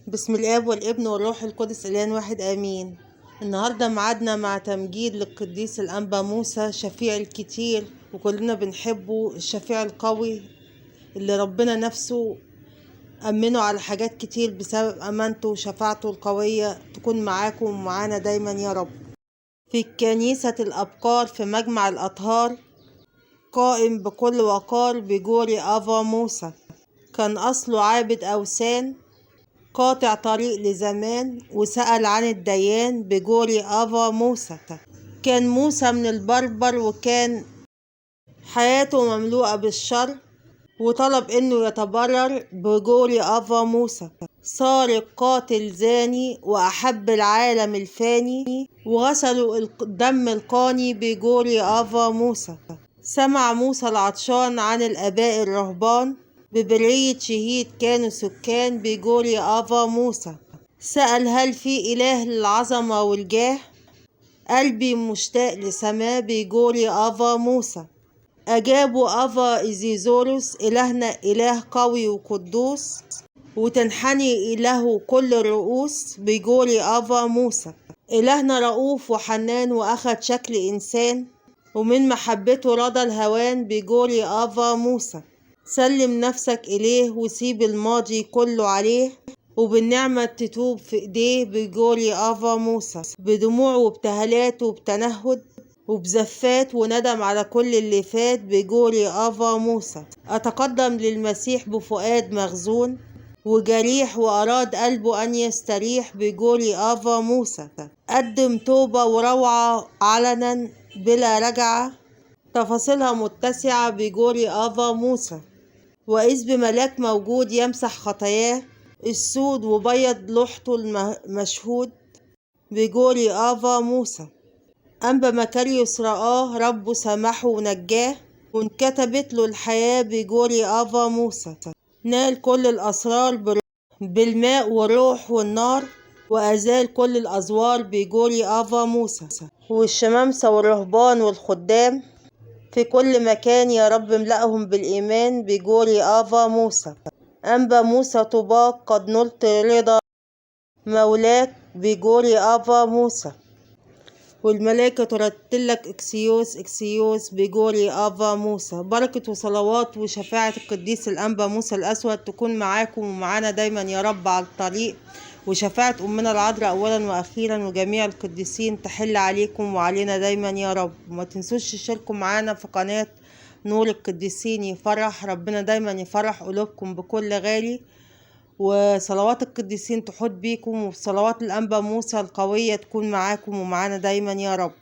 بسم الآب والابن والروح القدس الآن واحد آمين. النهاردة معادنا مع تمجيد للقديس الأنبا موسى شفيع الكتير، وكلنا بنحبه، الشفيع القوي اللي ربنا نفسه أمنه على حاجات كتير بسبب أمانته وشفاعته القوية. تكون معاكم ومعانا دايما يا رب. في كنيسة الأبكار في مجمع الأطهار، قائم بكل وقار بجوري أفا موسى، كان أصله عابد أوثان قاطع طريق لزمان، وسأل عن الديان بجوري أفا موسى. كان موسى من البربر، وكان حياته مملوءة بالشر، وطلب انه يتبرر بجوري أفا موسى. سارق قاتل زاني وأحب العالم الفاني، وغسلوا الدم القاني بجوري أفا موسى. سمع موسى العطشان عن الآباء الرهبان، ببرية شهيد كانوا سكان بجوري أفا موسى. سأل هل في إله للعظمة والجاه، قلبي مشتاق لسماه بجوري أفا موسى. أجابوا أفا إيزيزوروس، إلهنا إله قوي وقدوس، وتنحني له كل الرؤوس بجوري أفا موسى. إلهنا رؤوف وحنان، وأخد شكل إنسان، ومن محبته رضى الهوان بجوري أفا موسى. سلم نفسك إليه وسيب الماضي كله عليه، وبالنعمة تتوب في إيديه بجوري أفا موسى. بدموع وابتهالات وبتنهد وبزفات وندم على كل اللي فات بجوري أفا موسى. أتقدم للمسيح بفؤاد مخزون وجريح، وأراد قلبه أن يستريح بجوري أفا موسى. قدم توبة وروعة علنا بلا رجعة، تفاصيلها متسعة بجوري أفا موسى. وإذ بملاك موجود يمسح خطاياه السود، وبيض لوحته المشهود بجوري أفا موسى. أنبا مكاريوس رآه ربه سامحه ونجاه، وانكتبت له الحياة بجوري أفا موسى. نال كل الأسرار بالماء والروح والنار، وأزال كل الأزوار بجوري أفا موسى. والشمامسة والرهبان والخدام في كل مكان يا رب املأهم بالإيمان بجوري أفا موسى. أنبا موسى طوباك، قد نلت رضا مولاك بجوري أفا موسى. والملائكة ترتلك اكسيوس اكسيوس بجوري أفا موسى. بركة وصلوات وشفاعة القديس الأنبا موسى الأسود تكون معاكم ومعانا دايما يا رب على الطريق، وشفاعة أمنا العذراء أولا وأخيرا وجميع القديسين تحل عليكم وعلينا دايما يا رب. وما تنسوش تشتركوا معانا في قناة نور القديسين. يفرح ربنا دايما، يفرح قلوبكم بكل غالي، وصلوات القديسين تحط بيكم، وصلوات الأنبا موسى القوية تكون معاكم ومعانا دايما يا رب.